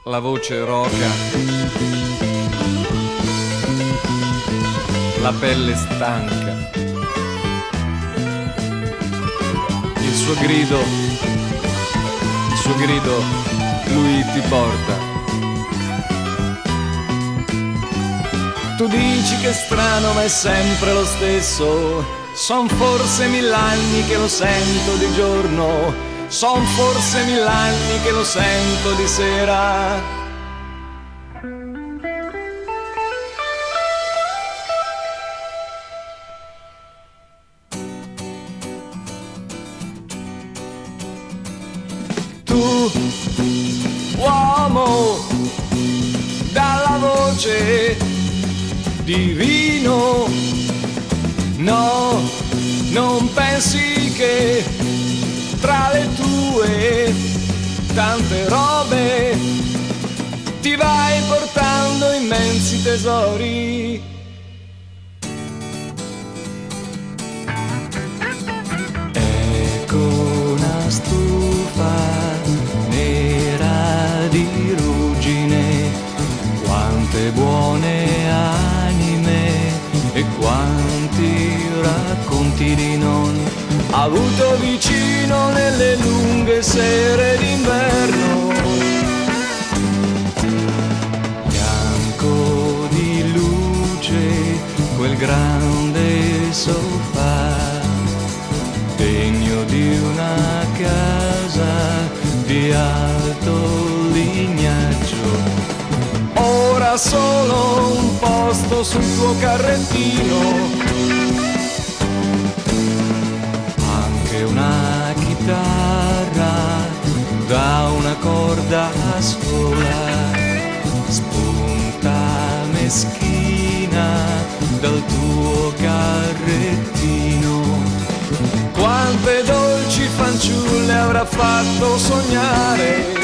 la voce roca, la pelle stanca, il suo grido, lui ti porta. Tu dici che è strano ma è sempre lo stesso, son forse 1000 anni che lo sento di giorno, son forse 1000 anni che lo sento di sera. Tu, uomo, dalla voce divino, no, non pensi che tra le tue tante robe ti vai portando immensi tesori. Ecco una stufa nera di ruggine, quante buone anime e quanti racconti di non avuto vicino nelle lunghe sere d'inverno. Bianco di luce quel grande sofà, degno di una casa di alto lignaggio. Ora solo un posto sul tuo carrettino, anche una chitarra da una corda sola, spunta meschina dal tuo carrettino. Quante dolci fanciulle avrà fatto sognare,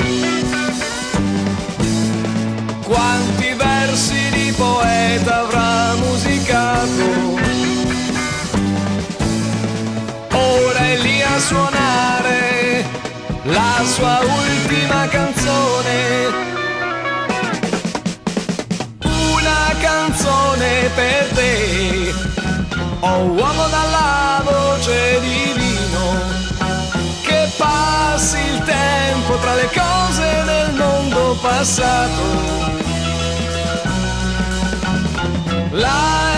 quanti versi di poeta avrà musicato. Ora è lì a suonare la sua ultima canzone, una canzone per te, oh uomo dalla voce divino, che passi il tempo tra le cose del mondo passato. La